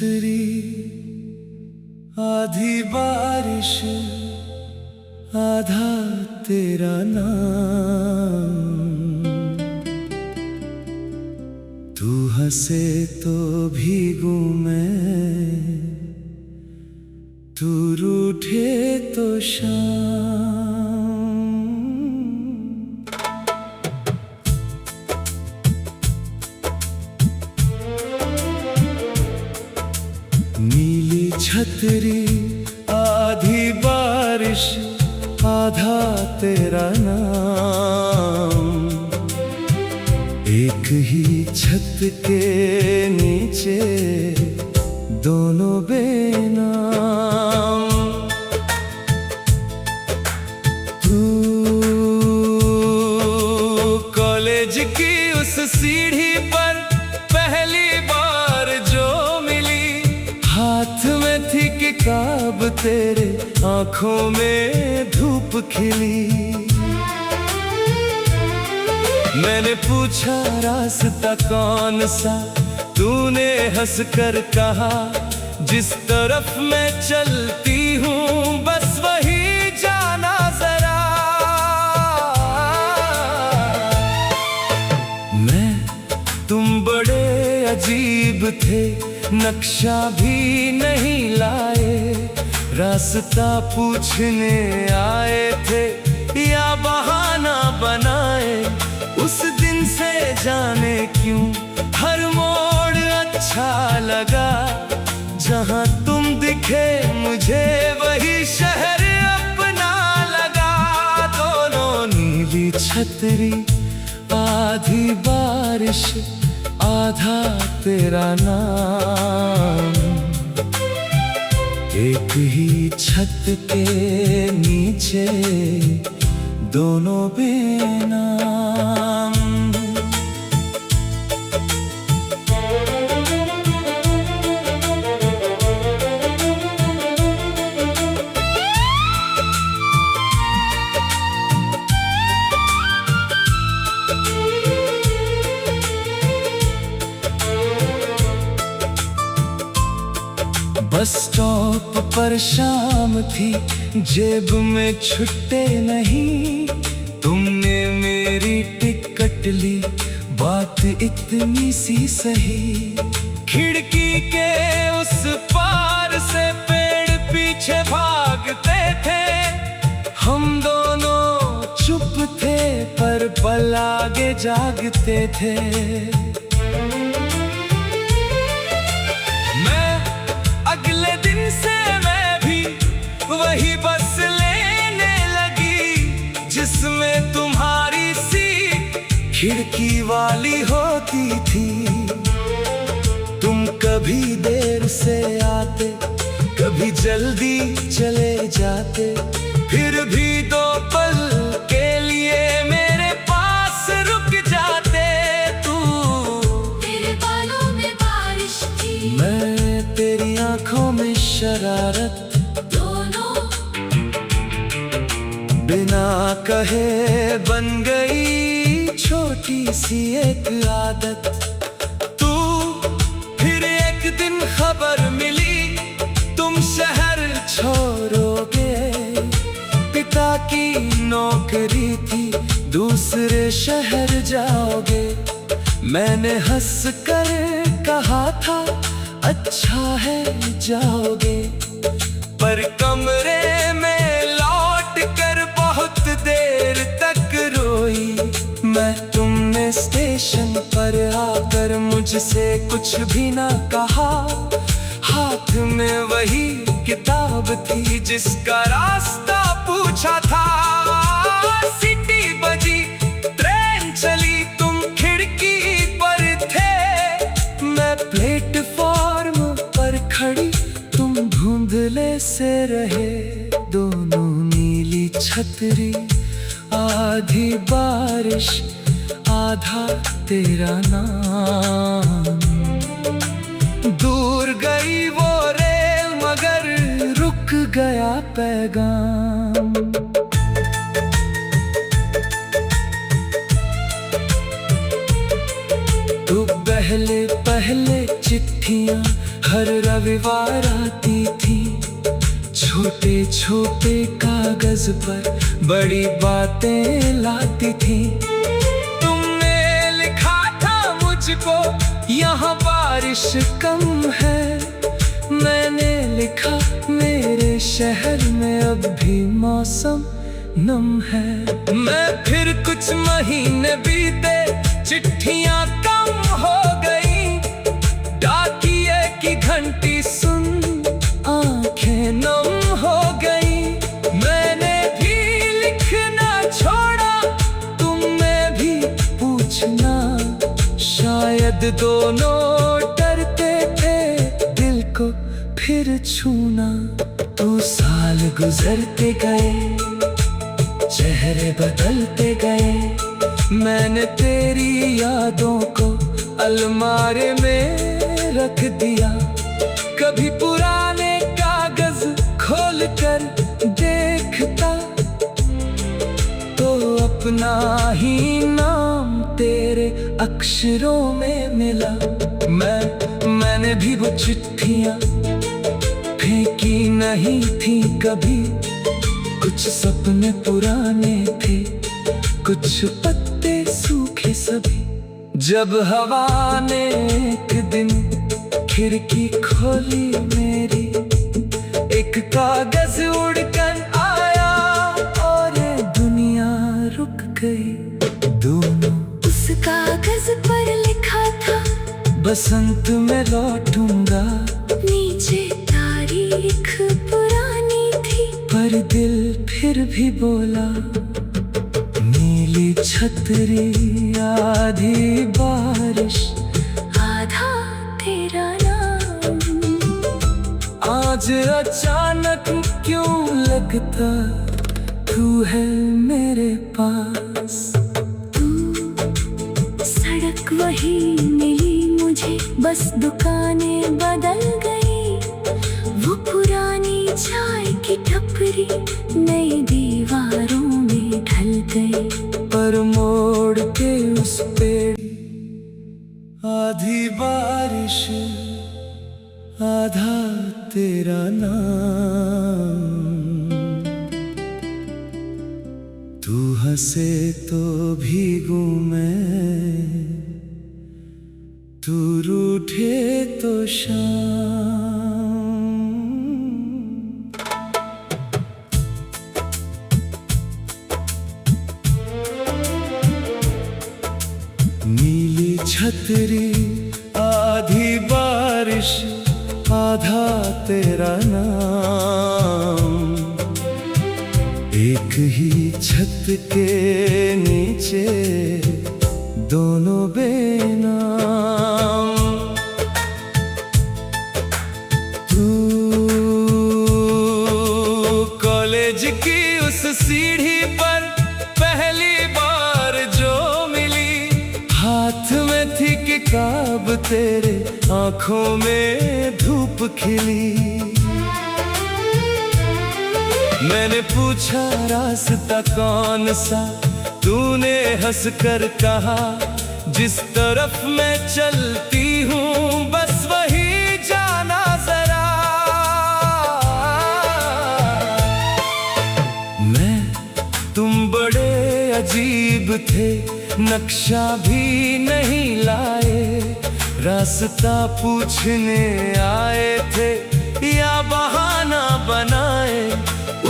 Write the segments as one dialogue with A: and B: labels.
A: छतरी, आधी बारिश, आधा तेरा नाम। तू हंसे तो भीगू मैं, तू रूठे तो शाम। नीली छतरी, आधी बारिश, आधा तेरा नाम। एक ही छत के नीचे दोनों बेनाम। तू कॉलेज की उस सीढ़ी पर पहली बार जो मिली, हाथ में थी किताब तेरे, आंखों में धूप खिली। मैंने पूछा रास्ता कौन सा, तूने हंसकर कहा जिस तरफ मैं चलती हूँ बस वही जाना जरा। तुम बड़े अजीब थे, नक्शा भी नहीं लाए, रास्ता पूछने आए थे या बहाना बनाए। उस दिन से जाने क्यों हर मोड़ अच्छा लगा, जहां तुम दिखे मुझे वही शहर अपना लगा। दोनों नीली छतरी, आधी बारिश, आधा तेरा नाम। एक ही छत के नीचे दोनों बेनाम। बस स्टॉप पर शाम थी, जेब में छुट्टे नहीं, तुमने मेरी टिकट ली, बात इतनी सी सही। खिड़की के उस पार से पेड़ पीछे भागते थे, हम दोनों चुप थे पर पल आगे जागते थे। अगले दिन से मैं भी वही बस लेने लगी, जिसमें तुम्हारी सीट खिड़की वाली होती थी। तुम कभी देर से आते, कभी जल्दी चले जाते, फिर भी दो पल के लिए मेरे पास रुक जाते। तू तेरे बालों में बारिश थी, मैं तेरी आंखों में शरारत, दोनों बिना कहे बन गई छोटी सी एक आदत। तू फिर एक दिन खबर मिली, तुम शहर छोड़ोगे, पिता की नौकरी थी, दूसरे शहर जाओगे। मैंने हंस कर कहा था अच्छा है जाओगे, पर कमरे में लौट कर बहुत देर तक रोई मैं। तुमने स्टेशन पर आकर मुझसे कुछ भी ना कहा, हाथ में वही किताब थी जिसका रास्ता पूछा था। सिटी बजी, ट्रेन चली, तुम खिड़की पर थे, मैं प्लेटफॉर्म पर खड़ी, तुम धुंधले से रहे। दोनों नीली छतरी, आधी बारिश, आधा तेरा नाम। दूर गई वो रेल मगर रुक गया पैगाम। पहले पहले चिट्ठियां हर रविवार आती थी, छोटे छोटे कागज पर बड़ी बातें लाती थी। तुमने लिखा था मुझको यहाँ बारिश कम है, मैंने लिखा मेरे शहर में अब भी मौसम नम है। मैं फिर कुछ महीने बीते, चिट्ठियां कम हो गई, डाकिये की घंटी सुन आंखें नम हो गई। मैंने भी लिखना छोड़ा, तुमने भी पूछना, शायद दोनों डरते थे दिल को फिर छूना। तो साल गुजरते गए, चेहरे बदलते गए, मैंने तेरी यादों को अलमारी में रख दिया। कभी पुराने कागज खोल कर देखता तो अपना ही नाम तेरे अक्षरों में मिला। मैंने भी वो चिट्ठियां फेंकी नहीं थी कभी, कुछ सपने पुराने थे, कुछ पत्ते सूखे सभी। जब हवा ने एक दिन खिड़की खोली मेरी, एक कागज उड़कर आया और दुनिया रुक गई। दोनों
B: उस कागज पर लिखा था,
A: बसंत में लौटूंगा।
B: नीचे तारीख पुरानी थी,
A: पर दिल फिर भी बोला, नीली छतरी आधी बारिश
B: आधा तेरा नाम।
A: आज अचानक क्यों लगता तू है मेरे पास।
B: तू सड़क वही मिली मुझे, बस दुकानें बदल गई। वो पुरानी चाय की टपरी नई दीवारों में ढल गई।
A: पर मोड़ के उस पेड़ आधी बारिश आधा तेरा नाम। तू हंसे तो भीगू मैं, तू रूठे तो शाम। नीली छतरी आधी बारिश आधा तेरा नाम। एक ही छत के नीचे दोनों बेनाम। तू कॉलेज की उस सीढ़ी पर पहली बार जो मिली, हाथ में थी किताब तेरे, आंखों में धूप खिली। मैंने पूछा रास्ता कौन सा, तूने हंस कर कहा, जिस तरफ मैं चलती हूँ बस वही जाना जरा। तुम बड़े अजीब थे, नक्शा भी नहीं लाए, रास्ता पूछने आए थे या बहाना बनाए।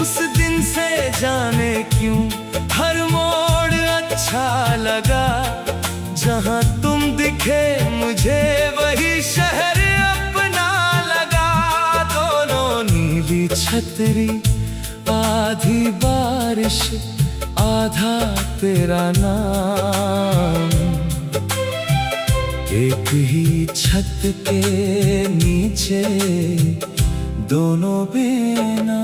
A: उस दिन से जाने क्यों हर मोड़ अच्छा लगा, जहां तुम दिखे मुझे वही शहर अपना लगा। दोनों नीली छतरी आधी बारिश आधा तेरा नाम। एक ही छत के नीचे दोनों बेनाम।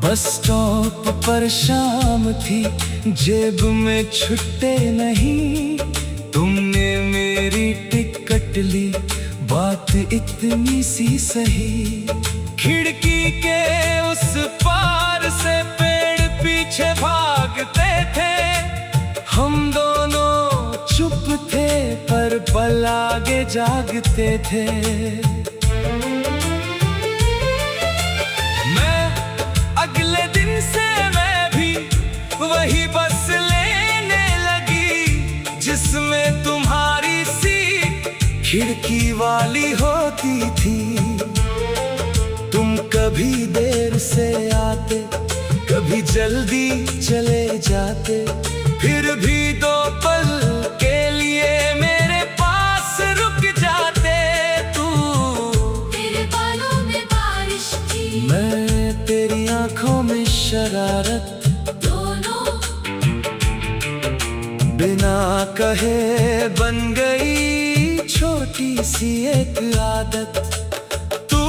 A: बस स्टॉप पर शाम थी, जेब में छुट्टे नहीं, तुमने मेरी टिकट ली, बात इतनी सी सही। खिड़की के उस पार से पेड़ पीछे भागते थे, हम दोनों चुप थे पर पल आगे जागते थे। अगले दिन से मैं भी वही बस लेने लगी, जिसमें तुम्हारी सीट खिड़की वाली होती थी। तुम कभी देर से आते, कभी जल्दी चले जाते, फिर भी दो पल के लिए मेरे पास रुक जाते। तू
B: तेरे बालों में बारिश थी,
A: मैं तेरी आंखों में शरारत,
B: दोनों
A: बिना कहे बन गई छोटी सी एक आदत। तू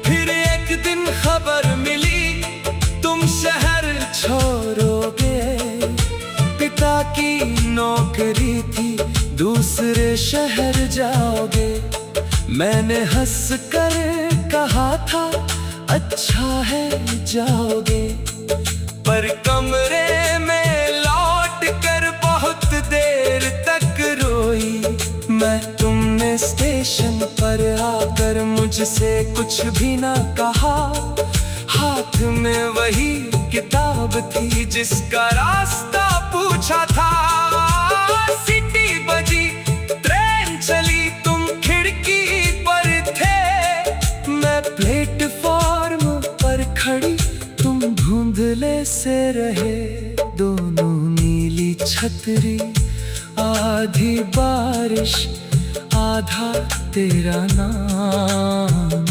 A: फिर एक दिन खबर मिली, तुम शहर छोड़ोगे, पिता की नौकरी थी, दूसरे शहर जाओगे। मैंने हंस कर कहा था अच्छा है जाओगे, पर कमरे में लौट कर बहुत देर तक रोई मैं। तुमने स्टेशन पर आकर मुझसे कुछ भी ना कहा, हाथ में वही किताब थी जिसका रास्ता पूछा था। सिटी बजी, ट्रेन चली, तुम खिड़की पर थे, मैं प्लेटफॉर्म पर खड़ी, तुम धुंधले से रहे। दोनों नीली छतरी, आधी बारिश, आधा तेरा नाम।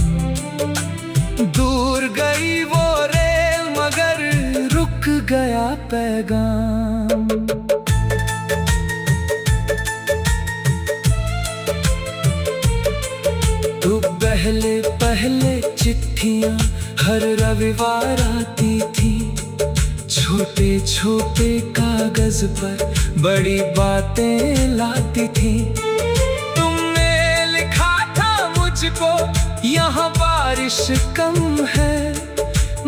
A: दूर गई वो रेल मगर रुक गया पैगाम। तो पहले पहले चिट्ठियां हर रविवार आती थी, छोटे छोटे कागज पर बड़ी बातें लाती थी। तुमने लिखा था मुझको यहाँ बारिश कम है,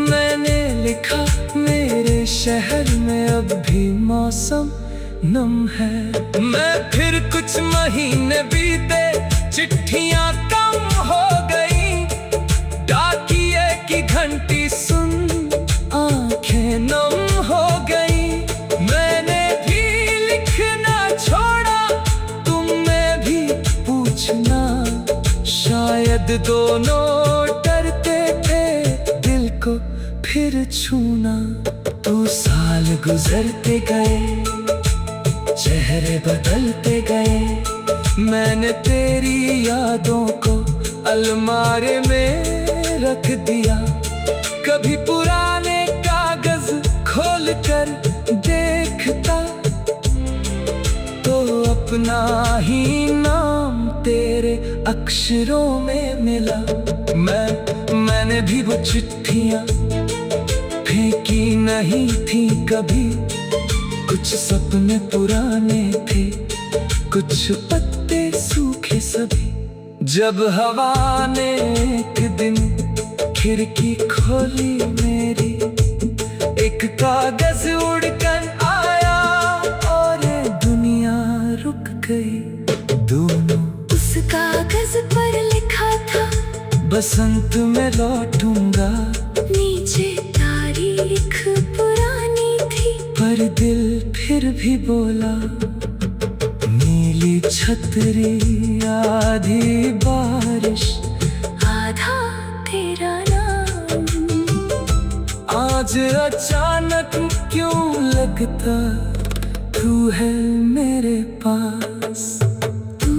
A: मैंने लिखा मेरे शहर में अब भी मौसम नम है। मैं फिर कुछ महीने बीते, चिट्ठियां कम हो गई, डाकिये की घंटी सुन आंखें नम हो गई। मैंने भी लिखना छोड़ा, तुमने भी पूछना, शायद दोनों डरते थे दिल को फिर छूना। तो साल गुजरते गए, चेहरे बदलते गए, मैंने तेरी यादों को अलमारी में रख दिया। कभी पुराने कागज खोल कर देखता तो अपना ही नाम तेरे अक्षरों में मिला। मैंने भी वो चिट्ठियां फेंकी नहीं थी कभी, कुछ सपने पुराने थे, कुछ पत्ते सूखे सभी। जब हवा ने एक दिन खिड़की खोली मेरी, एक कागज उड़कर आया और दुनिया रुक गई। दोनों
B: उस कागज पर लिखा था
A: बसंत में लौटूंगा,
B: नीचे तारीख पुरानी थी,
A: पर दिल फिर भी बोला नीली छतरी, आधी बारिश,
B: आधा तेरा नाम।
A: आज अचानक क्यों लगता तू है मेरे पास।
B: तू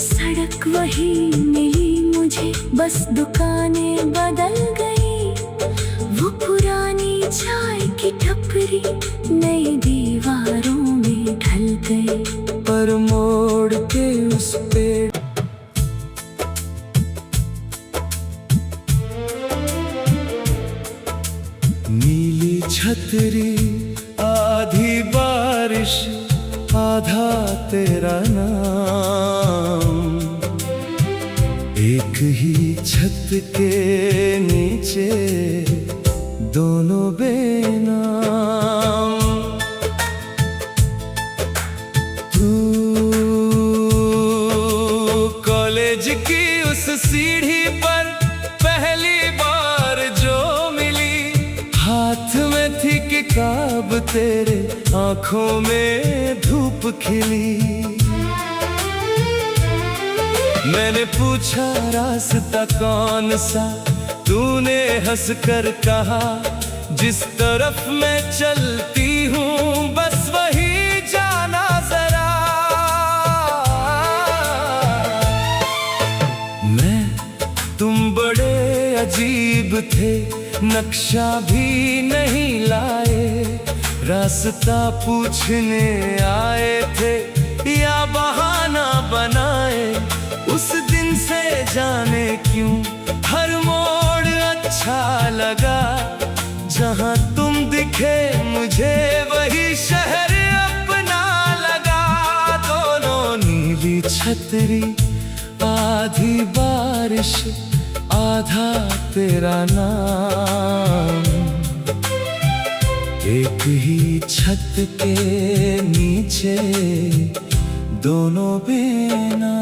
B: सड़क वही मिली मुझे, बस दुकानें बदल गई, वो पुरानी चाय की टपरी नई दीवारों में ढल गई।
A: पर मोड़ के उस पेड़ छतरी आधी बारिश आधा तेरा नाम, एक ही छत के नीचे दोनों बेनाम। तू कॉलेज की उस सीढ़ी पर पहली बार जो मिली, हाथ में थी किताब तेरे, आंखों में धूप खिली। मैंने पूछा रास्ता कौन सा, तूने हंस कर कहा जिस तरफ मैं चलती हूँ बस वही जाना जरा। तुम बड़े अजीब थे, नक्शा भी नहीं लाए, रास्ता पूछने आए थे या बहाना बनाए। उस दिन से जाने क्यों हर मोड़ अच्छा लगा, जहां तुम दिखे मुझे वही शहर अपना लगा। दोनों नीली छतरी आधी बारिश आधा तेरा नाम, एक ही छत के नीचे दोनों बेनाम।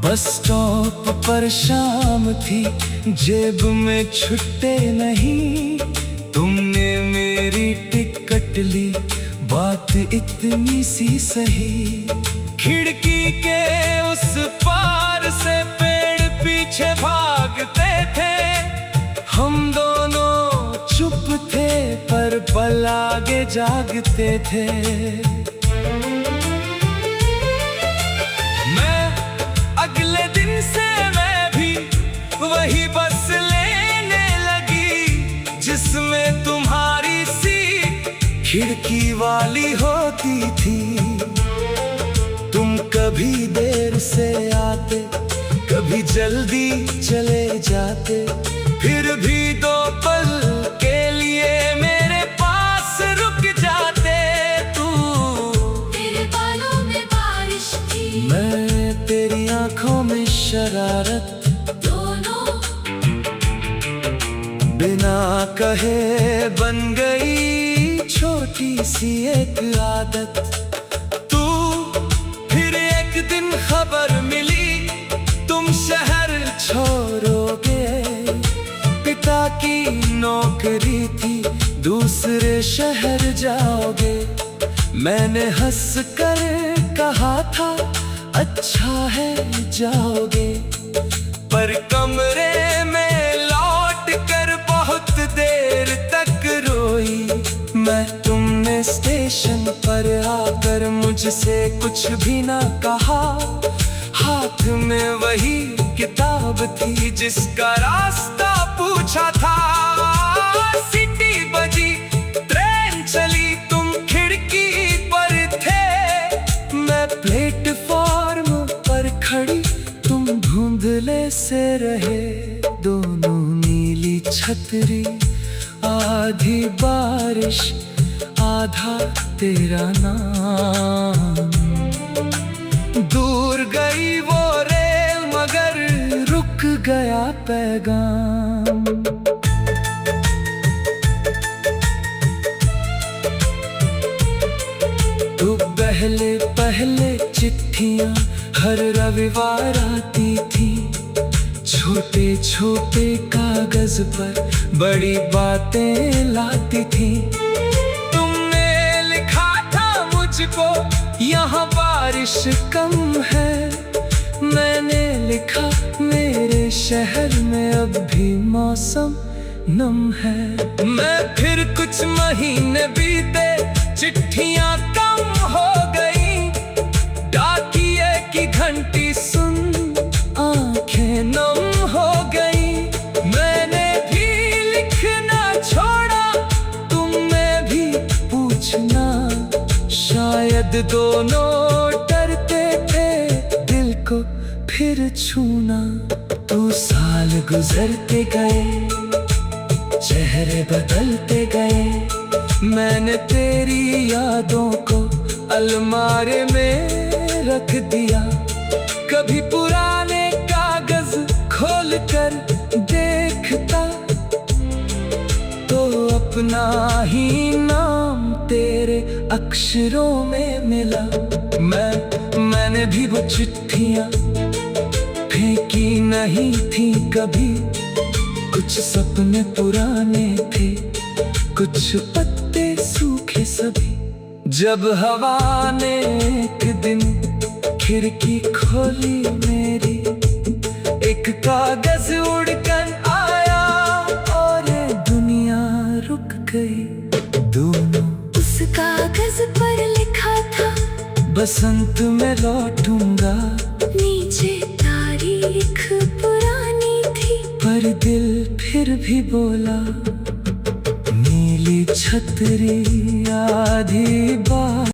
A: बस स्टॉप पर शाम थी, जेब में छुट्टे नहीं, तुमने मेरी टिकट ली, बात इतनी सी सही। खिड़की के उस पार से पेड़ पीछे भागते थे, हम दोनों चुप थे पर पल आगे जागते थे। अगले दिन से मैं भी वही बस लेने लगी, जिसमें तुम्हारी सीट खिड़की वाली होती थी। तुम कभी देर से आते, कभी जल्दी चले जाते, फिर भी दो पल के लिए मेरे पास रुक जाते। तू
B: तेरे बालों में बारिश थी,
A: मैं तेरी आंखों में शरारत,
B: दोनों
A: बिना कहे बन गई छोटी सी एक आदत। तू फिर एक दिन खबर मिली, तुम शहर छोड़ोगे, पिता की नौकरी थी, दूसरे शहर जाओगे। मैंने हंस कर कहा था अच्छा है जाओगे, पर कमरे में लौट कर बहुत देर तक रोई मैं। तुमने स्टेशन पर आकर मुझसे कुछ भी ना कहा, हाथ में वही किताब थी जिसका रास्ता पूछा था। सिटी बजी, ट्रेन चली, तुम खिड़की पर थे, मैं प्लेटफॉर्म पर खड़ी, तुम धुंधले से रहे। दोनों नीली छतरी आधी बारिश आधा तेरा नाम। दूर गई वो रेल मगर रुक गया पैगाम। तो पहले पहले चिट्ठियां हर रविवार आती थी, छोटे छोटे कागज पर बड़ी बातें लाती थी। तुमने लिखा था मुझको यहाँ बारिश कम है, मैंने लिखा मेरे शहर में अब भी मौसम नम है। मैं फिर कुछ महीने बीते, चिट्ठियां कम हो गई, डाकिये की घंटी सुन शायद दोनों डरते थे दिल को फिर छूना। तो साल गुजरते गए, चेहरे बदलते गए, मैंने तेरी यादों को अलमारी में रख दिया। कभी पुराने कागज खोल कर देखता तो अपना ही नाम तेरे अक्षरों में मिला। मैंने भी वो चिट्ठियां फेंकी नहीं थी कभी। कुछ सपने पुराने थे, कुछ पत्ते सूखे सभी। जब हवा ने एक दिन खिड़की खोली मेरी, एक कागज उड़कर आया और ये दुनिया रुक गई। दोनों
B: उस कागज पर लिखा था,
A: बसंत में लौटूंगा।
B: नीचे तारीख पुरानी थी,
A: पर दिल फिर भी बोला, नीली छतरी आधी बात